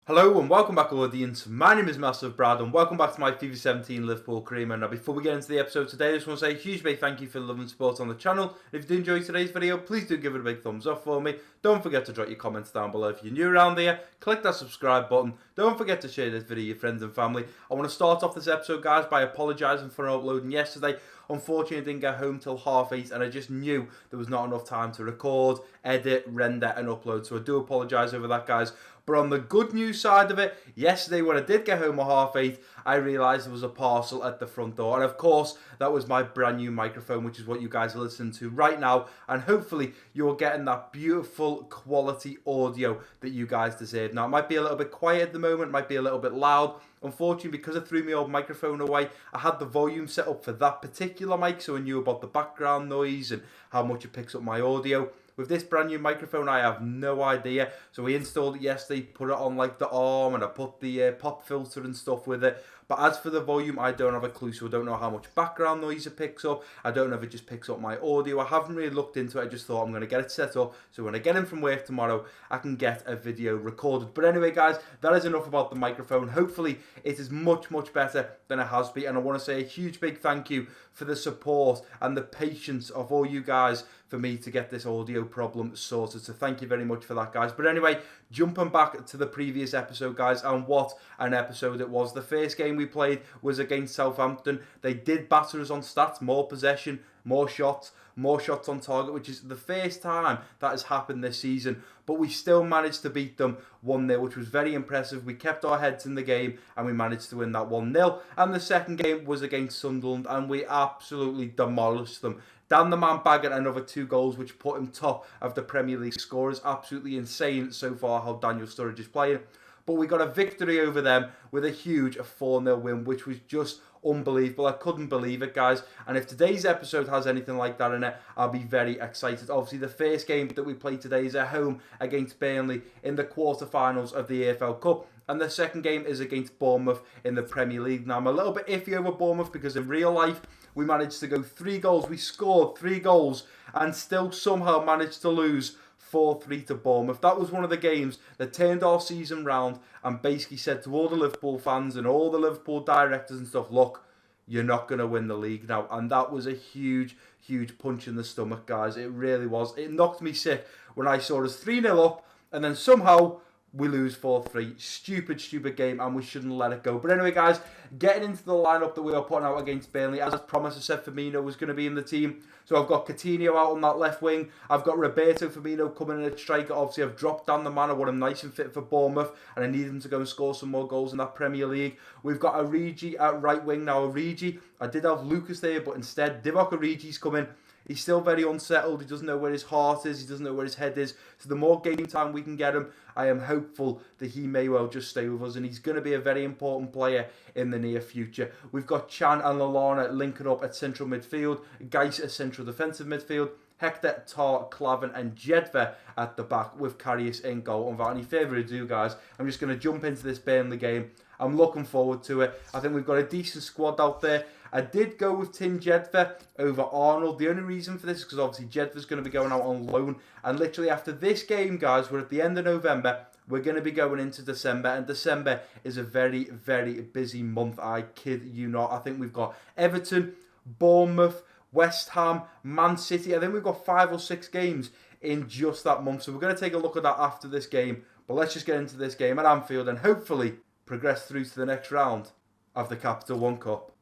Hello and welcome back, audience. My name is MassiveBrad and welcome back to my FIFA 17 Liverpool career. Now, before we get into the episode today, I just want to say a huge big thank you for the love and support on the channel. If you do enjoy today's video, please do give it a big thumbs up for me. Don't forget to drop your comments down below if you're new around here. Click that subscribe button. Don't forget to share this video with your friends and family. I want to start off this episode, guys, by apologising for uploading yesterday. Unfortunately, I didn't get home till 8:30 and I just knew there was not enough time to record, edit, render and upload. So I do apologise over that, guys. But on the good news side of it, yesterday when I did get home at 8:30, I realised there was a parcel at the front door. And of course, that was my brand new microphone, which is what you guys are listening to right now. And hopefully, you're getting that beautiful quality audio that you guys deserve. Now, it might be a little bit quiet at the moment, might be a little bit loud. Unfortunately, because I threw my old microphone away, I had the volume set up for that particular mic, so I knew about the background noise and how much it picks up my audio. With this brand new microphone, I have no idea. So we installed it yesterday, put it on like the arm, and I put the pop filter and stuff with it. But as for the volume, I don't have a clue, so I don't know how much background noise it picks up. I don't know if it just picks up my audio. I haven't really looked into it. I just thought I'm going to get it set up, so when I get in from work tomorrow, I can get a video recorded. But anyway, guys, that is enough about the microphone. Hopefully, it is much, much better than it has been. And I want to say a huge big thank you for the support and the patience of all you guys for me to get this audio problem sorted. So thank you very much for that, guys. But anyway, jumping back to the previous episode, guys, and what an episode it was. The first game we played was against Southampton. They did batter us on stats, more possession, more shots on target, which is the first time that has happened this season. But we still managed to beat them 1-0, which was very impressive. We kept our heads in the game and we managed to win that 1-0. And the second game was against Sunderland and we absolutely demolished them. Dan the man bagging another 2 goals, which put him top of the Premier League scorers. Absolutely insane so far how Daniel Sturridge is playing. But we got a victory over them with a huge 4-0 win, which was just unbelievable. I couldn't believe it, guys. And if today's episode has anything like that in it, I'll be very excited. Obviously, the first game that we play today is at home against Burnley in the quarterfinals of the EFL Cup. And the second game is against Bournemouth in the Premier League. Now, I'm a little bit iffy over Bournemouth because in real life, we managed to go 3 goals. We scored 3 goals and still somehow managed to lose 4-3 to Bournemouth. That was one of the games that turned our season round and basically said to all the Liverpool fans and all the Liverpool directors and stuff, look, you're not going to win the league now. And that was a huge, huge punch in the stomach, guys. It really was. It knocked me sick when I saw us 3-0 up and then somehow we lose 4-3. Stupid, stupid game, and we shouldn't let it go. But anyway, guys, getting into the lineup that we are putting out against Burnley. As promised, I said Firmino was going to be in the team. So I've got Coutinho out on that left wing. I've got Roberto Firmino coming in at striker. Obviously, I've dropped down the man. I want him nice and fit for Bournemouth, and I need him to go and score some more goals in that Premier League. We've got Origi at right wing now. Origi, I did have Lucas there, but instead, Divock Origi's coming. He's still very unsettled. He doesn't know where his heart is. He doesn't know where his head is. So the more game time we can get him, I am hopeful that he may well just stay with us. And he's going to be a very important player in the near future. We've got Chan and Lallana linking up at central midfield. Geis at central defensive midfield. Hector, Tar, Clavin and Jedva at the back with Karius in goal. And without any further ado, guys, I'm just going to jump into this Burnley game. I'm looking forward to it. I think we've got a decent squad out there. I did go with Tim Jedva over Arnold. The only reason for this is because obviously Jedva's going to be going out on loan. And literally after this game, guys, we're at the end of November. We're going to be going into December. And December is a very, very busy month. I kid you not. I think we've got Everton, Bournemouth, West Ham, Man City. I think we've got 5 or 6 games in just that month. So we're going to take a look at that after this game. But let's just get into this game at Anfield and hopefully progress through to the next round of the Capital One Cup.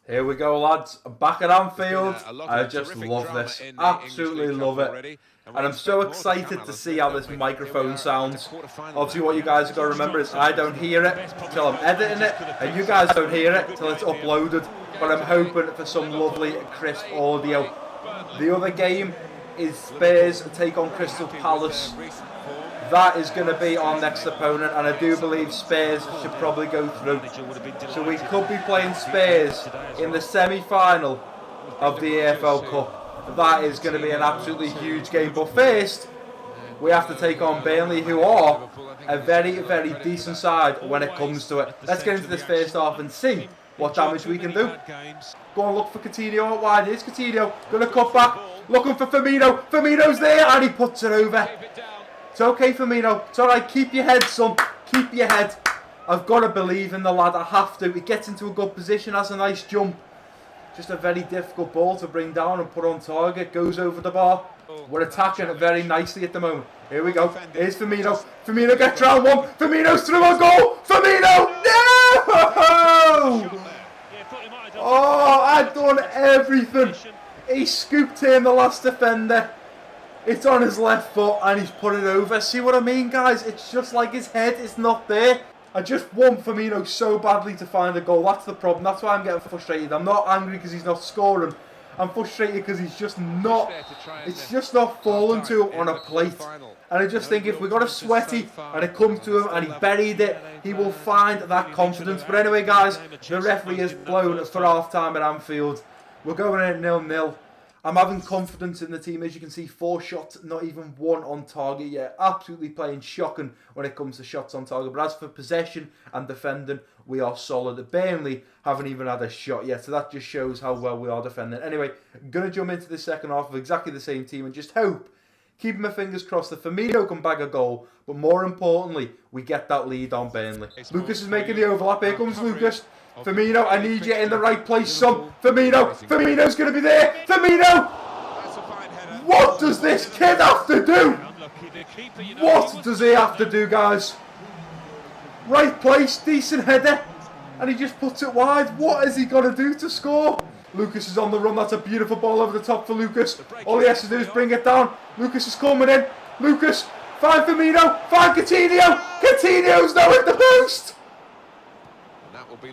Here we go, lads. Back at Anfield. I just love this. Absolutely love it. And I'm so excited to see how this microphone sounds. Obviously, what you guys have got to remember is I don't hear it until I'm editing it, and you guys don't hear it until it's uploaded. But I'm hoping for some lovely, crisp audio. The other game is Spurs take on Crystal Palace. That is going to be our next opponent, and I do believe Spurs should probably go through. So we could be playing Spurs in the semi-final of the EFL Cup. That is going to be an absolutely huge game. But first, we have to take on Burnley, who are a very, very decent side when it comes to it. Let's get into this first half and see what damage we can do. Go and look for Coutinho out wide. Here's Coutinho. Going to cut back. Looking for Firmino. Firmino's there, and he puts it over. It's okay, Firmino. It's alright. Keep your head, son. Keep your head. I've got to believe in the lad. I have to. He gets into a good position, has a nice jump. Just a very difficult ball to bring down and put on target. Goes over the bar. We're attacking it very nicely at the moment. Here we go. Here's Firmino. Firmino gets round one. Firmino's through a goal. Firmino! No! Oh, I've done everything. He scooped in the last defender. It's on his left foot and he's put it over. See what I mean, guys? It's just like his head is not there. I just want Firmino so badly to find a goal. That's the problem. That's why I'm getting frustrated. I'm not angry because he's not scoring. I'm frustrated because he's just not. It's just not falling to him on a plate. And I just think if we got a sweaty and it comes to him and he buried it, he will find that confidence. But anyway, guys, the referee has blown for half time at Anfield. We're going in 0-0. I'm having confidence in the team. As you can see, 4 shots, not even 1 on target yet. Absolutely playing shocking when it comes to shots on target. But as for possession and defending, we are solid. Burnley haven't even had a shot yet. So that just shows how well we are defending. Anyway, I'm going to jump into the second half of exactly the same team and just hope, keeping my fingers crossed, that Firmino can bag a goal. But more importantly, we get that lead on Burnley. Lucas is making the overlap. Here comes Lucas. Firmino, I need you in the right place, son. Firmino's going to be there. Firmino! What does this kid have to do? What does he have to do, guys? Right place, decent header. And he just puts it wide. What has he got to do to score? Lucas is on the run. That's a beautiful ball over the top for Lucas. All he has to do is bring it down. Lucas is coming in. Lucas, find Firmino. Find Coutinho. Coutinho's now at the post.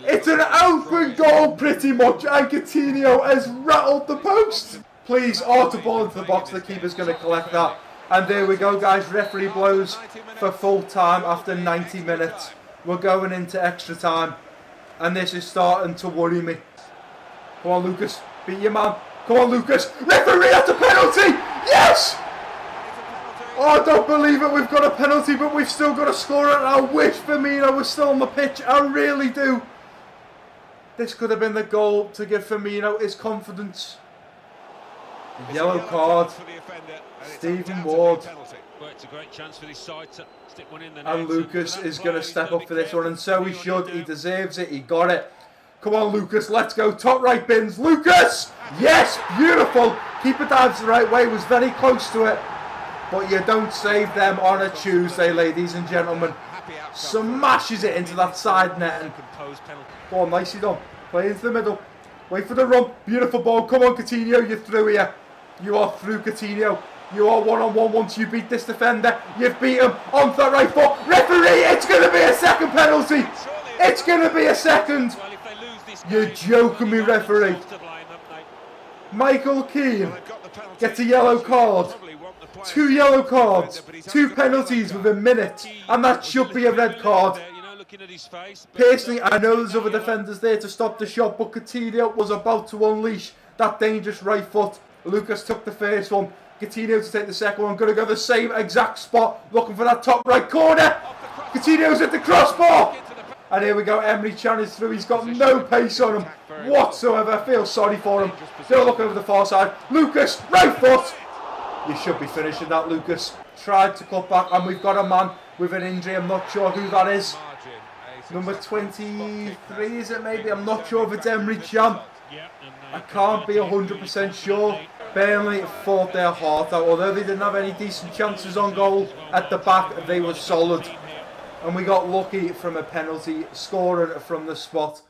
It's an open goal pretty much, and Coutinho has rattled the post. Please, auto ball into the box. The keeper's going to collect that. And there we go, guys. Referee blows for full time after 90 minutes. We're going into extra time, and this is starting to worry me. Come on, Lucas. Beat your man. Come on, Lucas. Referee, that's a penalty. Yes! Oh, I don't believe it. We've got a penalty, but we've still got to score it. I wish Firmino was still on the pitch. I really do. This could have been the goal to give Firmino his confidence. Yellow card. Stephen Ward. And Lucas is going to step up for this one, and so he should. He deserves it. He got it. Come on, Lucas. Let's go. Top right bins. Lucas! Yes! Beautiful. Keeper dives the right way. Was very close to it. But you don't save them on a Tuesday, ladies and gentlemen. Smashes it into that side net. And go on, nicely done. Play into the middle. Wait for the run. Beautiful ball. Come on, Coutinho. You're through here. You are through, Coutinho. You are one-on-one once you beat this defender. You've beat him on the right foot. Referee, it's going to be a second penalty. It's going to be a second. You're joking me, referee. Michael Keane gets a yellow card. 2 yellow cards, 2 penalties within a minute, and that should be a red card. Personally, I know there's other defenders there to stop the shot, but Coutinho was about to unleash that dangerous right foot. Lucas took the first one, Coutinho to take the second one. Going to go the same exact spot, looking for that top right corner. Coutinho's at the crossbar. And here we go, Emre Can is through. He's got no pace on him whatsoever. I feel sorry for him. Still look over the far side. Lucas, right foot. You should be finishing that, Lucas. Tried to cut back, and we've got a man with an injury. I'm not sure who that is. Number 23, is it maybe? I'm not sure if it's Emre Can. I can't be 100% sure. Burnley fought their heart out. Although they didn't have any decent chances on goal at the back, they were solid. And we got lucky from a penalty, scoring from the spot.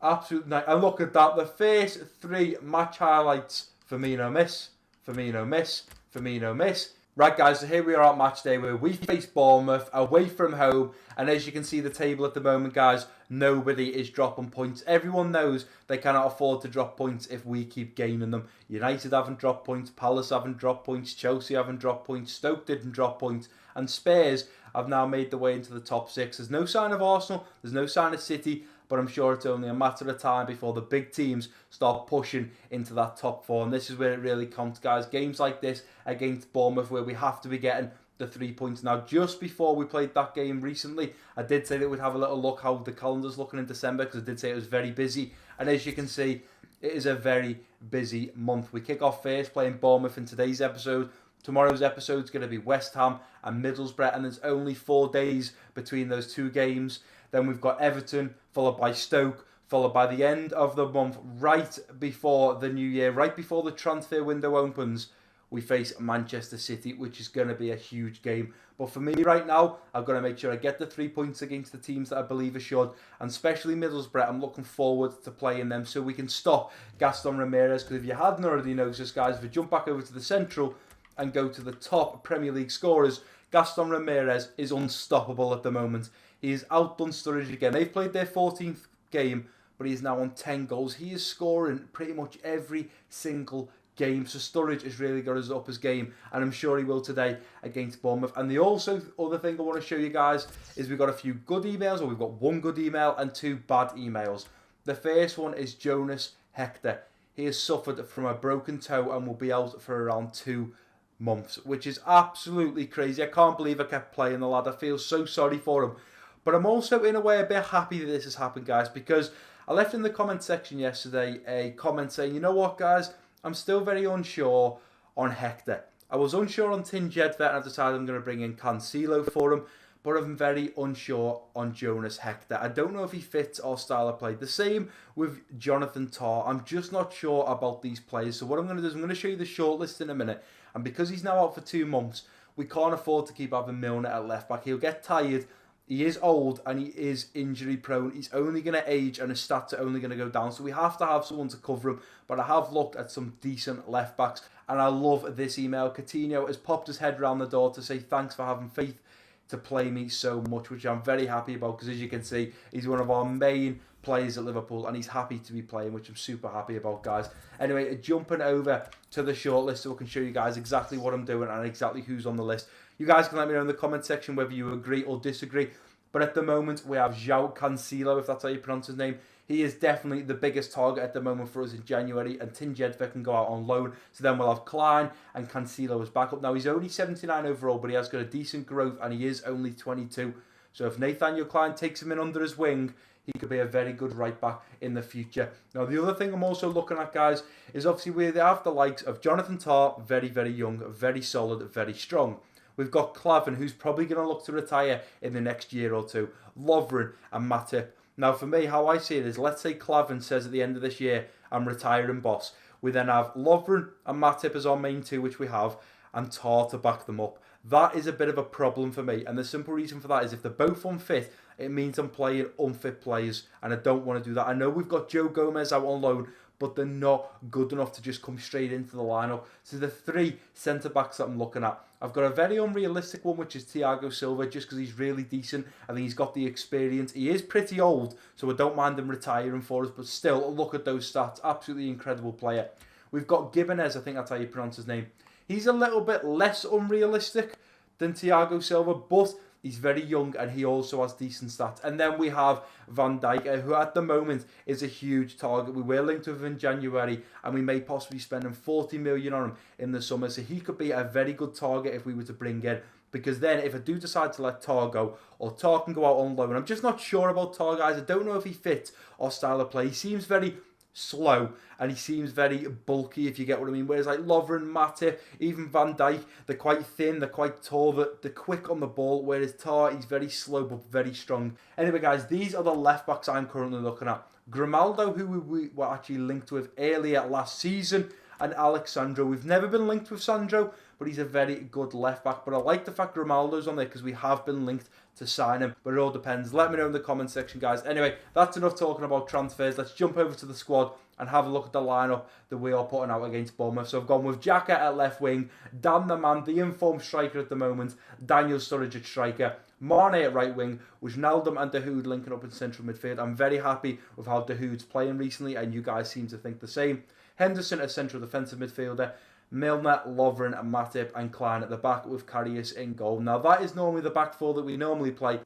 Absolute night. And look at that. The first 3 match highlights. Firmino miss. Firmino miss. Firmino miss. Right, guys, so here we are at match day where we face Bournemouth away from home. And as you can see the table at the moment, guys, nobody is dropping points. Everyone knows they cannot afford to drop points if we keep gaining them. United haven't dropped points. Palace haven't dropped points. Chelsea haven't dropped points. Stoke didn't drop points. And Spurs have now made their way into the top 6. There's no sign of Arsenal. There's no sign of City. But I'm sure it's only a matter of time before the big teams start pushing into that top 4. And this is where it really counts, guys. Games like this against Bournemouth where we have to be getting the 3 points. Now, just before we played that game recently, I did say that we'd have a little look how the calendar's looking in December, because I did say it was very busy. And as you can see, it is a very busy month. We kick off first playing Bournemouth in today's episode. Tomorrow's episode is going to be West Ham and Middlesbrough, and there's only 4 days between those 2 games. Then we've got Everton, followed by Stoke, followed by the end of the month, right before the new year, right before the transfer window opens, we face Manchester City, which is going to be a huge game. But for me right now, I've got to make sure I get the 3 points against the teams that I believe I should, and especially Middlesbrough. I'm looking forward to playing them so we can stop Gaston Ramirez, because if you hadn't already noticed, guys, if we jump back over to the Central and go to the top Premier League scorers, Gaston Ramirez is unstoppable at the moment. He has outdone Sturridge again. They've played their 14th game, but he is now on 10 goals. He is scoring pretty much every single game. So Sturridge has really got up his game, and I'm sure he will today against Bournemouth. And the other thing I want to show you guys is we've got a few good emails, or we've got 1 good email and 2 bad emails. The first one is Jonas Hector. He has suffered from a broken toe and will be out for around 2 months, which is absolutely crazy. I can't believe I kept playing the lad. I feel so sorry for him. But I'm also, in a way, a bit happy that this has happened, guys, because I left in the comment section yesterday a comment saying, you know what, guys, I'm still very unsure on Hector. I was unsure on Tin Jedvet, and I decided I'm going to bring in Cancelo for him, but I'm very unsure on Jonas Hector. I don't know if he fits our style of play. The same with Jonathan Tah. I'm just not sure about these players. So what I'm going to do is I'm going to show you the shortlist in a minute. And because he's now out for 2 months, we can't afford to keep having Milner at left back. He'll get tired. He is old and he is injury prone. He's only going to age and his stats are only going to go down. So we have to have someone to cover him. But I have looked at some decent left backs. And I love this email. Coutinho has popped his head around the door to say thanks for having faith to play me so much, which I'm very happy about, because as you can see, he's one of our main players at Liverpool and he's happy to be playing, which I'm super happy about, guys. Anyway, jumping over to the shortlist so I can show you guys exactly what I'm doing and exactly who's on the list. You guys can let me know in the comment section whether you agree or disagree. But at the moment, we have João Cancelo, if that's how you pronounce his name. He is definitely the biggest target at the moment for us in January, and Tin Jedvet can go out on loan. So then we'll have Klein and Cancelo as backup. Now, he's only 79 overall, but he has got a decent growth, and he is only 22. So if Nathaniel Klein takes him in under his wing, he could be a very good right back in the future. Now, the other thing I'm also looking at, guys, is obviously we have the likes of Jonathan Tah, very, very young, very solid, very strong. We've got Klavan, who's probably going to look to retire in the next year or two. Lovren and Matip. Now, for me, how I see it is, let's say Klavan says at the end of this year, I'm retiring, boss. We then have Lovren and Matip as our main 2, which we have, and Tah to back them up. That is a bit of a problem for me. And the simple reason for that is if they're both unfit, it means I'm playing unfit players, and I don't want to do that. I know we've got Joe Gomez out on loan, but they're not good enough to just come straight into the lineup. So the 3 centre-backs that I'm looking at, I've got a very unrealistic one, which is Thiago Silva, just because he's really decent. I think he's got the experience. He is pretty old, so I don't mind him retiring for us, but still, look at those stats. Absolutely incredible player. We've got Gibbonez, I think that's how you pronounce his name. He's a little bit less unrealistic than Thiago Silva, but he's very young and he also has decent stats. And then we have Van Dijk, who at the moment is a huge target. We were linked with him in January and we may possibly spend him 40 million on him in the summer. So he could be a very good target if we were to bring in. Because then if I do decide to let Tah go, or Tah can go out on loan, I'm just not sure about Tah, guys. I don't know if he fits our style of play. He seems very slow and he seems very bulky, if you get what I mean. Whereas like Lovren, Matip, even Van Dijk, they're quite thin, they're quite tall, they're quick on the ball. Whereas Tah, he's very slow but very strong. Anyway, guys, these are the left backs I'm currently looking at. Grimaldo, who we were actually linked with earlier last season, and Alex Sandro. We've never been linked with Sandro, but he's a very good left back. But I like the fact Grimaldo's on there because we have been linked to sign him. But it all depends. Let me know in the comment section, guys. Anyway, that's enough talking about transfers. Let's jump over to the squad and have a look at the lineup that we are putting out against Bournemouth. So I've gone with Xhaka at left wing, Dan the man, the informed striker at the moment, Daniel Sturridge at striker, Mane at right wing, Wijnaldum and Dahoud linking up in central midfield. I'm very happy with how Dahoud's playing recently, and you guys seem to think the same. Henderson as central defensive midfielder, Milner, Lovren and Matip, and Klein at the back with Karius in goal. Now that is normally the back four that we normally play.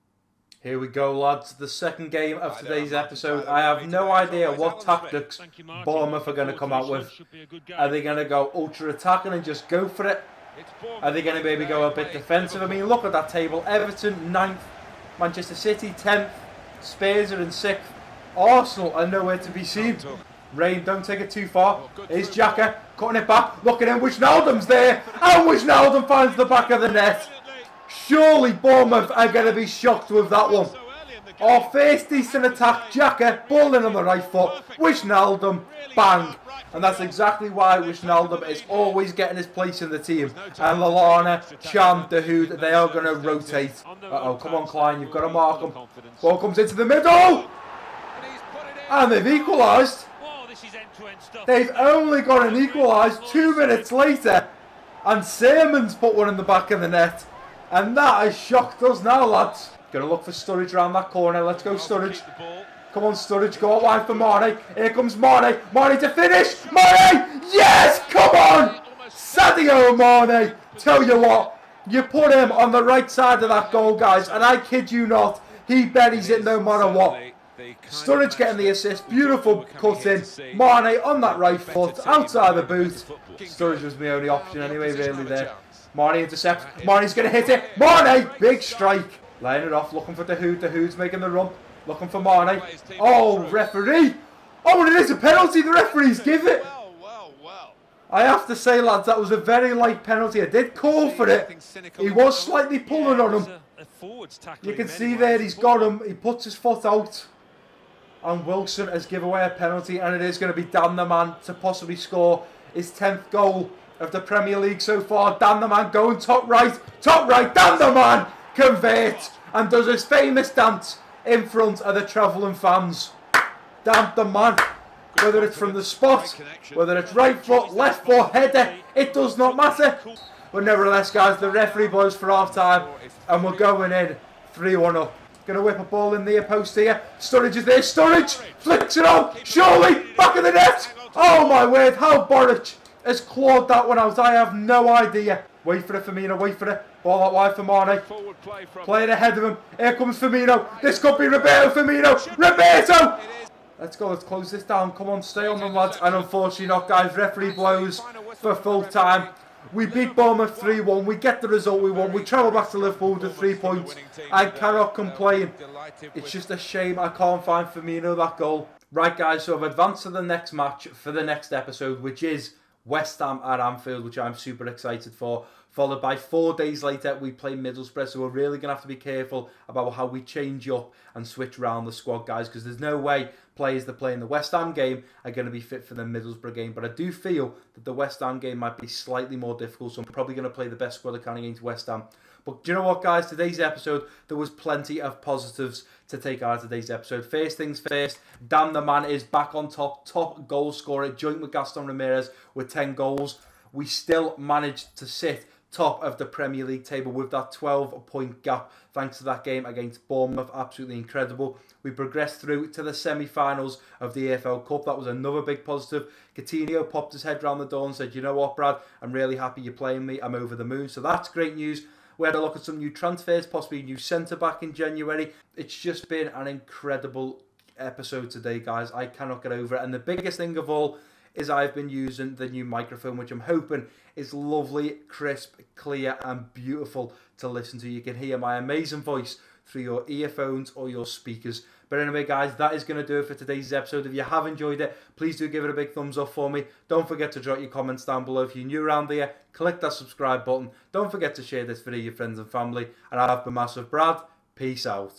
Here we go, lads. The second game of today's episode. I have no idea what tactics Bournemouth are going to come out with. Are they going to go ultra attacking and just go for it? Are they going to maybe go a bit defensive? I mean, look at that table. Everton 9th, Manchester City 10th, Spurs are in 6th, Arsenal are nowhere to be seen. Rain, don't take it too far. Here's Xhaka, cutting it back. Look at him, Wijnaldum's there. And Wijnaldum finds the back of the net. Surely Bournemouth are going to be shocked with that one. Our first decent attack, Xhaka, ball in on the right foot. Wijnaldum, bang. And that's exactly why Wijnaldum is always getting his place in the team. And Lallana, Chan, Dahoud, they are going to rotate. Uh-oh, come on Klein, you've got to mark him. Ball comes into the middle. And they've equalised. They've only got an equalised 2 minutes later. And Sermon's put one in the back of the net. And that has shocked us now, lads. Going to look for Sturridge around that corner. Let's go, Sturridge. Come on, Sturridge. Go out wide for Mane. Here comes Mane. Mane to finish. Mane! Yes! Come on! Sadio Mane. Tell you what. You put him on the right side of that goal, guys. And I kid you not. He buries it no matter what. Sturridge getting the assist. Beautiful cut in. Mane on that right foot. Outside the boot. Sturridge was the only option anyway, really, there. Mane intercepts. Mane's going to hit it. Mane! Big strike. Laying it off. Looking for Dahoud. Dahoud's making the run. Looking for Mane. Oh, referee. Oh, and it is a penalty. The referees give it. I have to say, lads, that was a very light penalty. I did call for it. He was slightly pulling on him. You can see there he's got him. He puts his foot out. And Wilson has given away a penalty. And it is going to be Dan the man to possibly score his 10th goal of the Premier League so far. Dan the man going top right. Top right. Dan the man converts. And does his famous dance in front of the travelling fans. Dan the man. Whether it's from the spot, whether it's right foot, left foot, header, it does not matter. But nevertheless, guys, the referee blows for half time. And we're going in 3-1 up. Going to whip a ball in the post here. Sturridge is there. Sturridge flicks it on. Surely back of the net. Oh my word. How Boric has clawed that one out. I have no idea. Wait for it, Firmino. Wait for it. Ball out wide for Mane. Playing ahead of him. Here comes Firmino. This could be Roberto Firmino. Roberto! Let's go. Let's close this down. Come on. Stay on them, lads. And unfortunately not, guys. Referee blows for full time. We beat Bournemouth 3-1. We get the result we want. We travel back to Liverpool with 3 points. I cannot complain. It's just a shame I can't find Firmino that goal. Right, guys. So I've advanced to the next match for the next episode, which is West Ham at Anfield, which I'm super excited for. Followed by 4 days later, we play Middlesbrough. So we're really going to have to be careful about how we change up and switch around the squad, guys, because there's no way players that play in the West Ham game are going to be fit for the Middlesbrough game. But I do feel that the West Ham game might be slightly more difficult, so I'm probably going to play the best squad I can against West Ham. But do you know what, guys? Today's episode, there was plenty of positives to take out of today's episode. First things first, Dan the man is back on top goal scorer, joint with Gaston Ramirez with 10 goals. We still managed to sit top of the Premier League table with that 12-point gap thanks to that game against Bournemouth. Absolutely incredible. We progressed through to the semi-finals of the EFL Cup. That was another big positive. Coutinho popped his head round the door and said, you know what, Brad, I'm really happy you're playing me. I'm over the moon. So that's great news. We had a look at some new transfers, possibly a new centre-back in January. It's just been an incredible episode today, guys. I cannot get over it. And the biggest thing of all is I've been using the new microphone, which I'm hoping is lovely, crisp, clear and beautiful to listen to. You can hear my amazing voice through your earphones or your speakers. But anyway, guys, that is going to do it for today's episode. If you have enjoyed it, please do give it a big thumbs up for me. Don't forget to drop your comments down below. If you're new around here, click that subscribe button. Don't forget to share this video with your friends and family. And I have been Massive Brad. Peace out.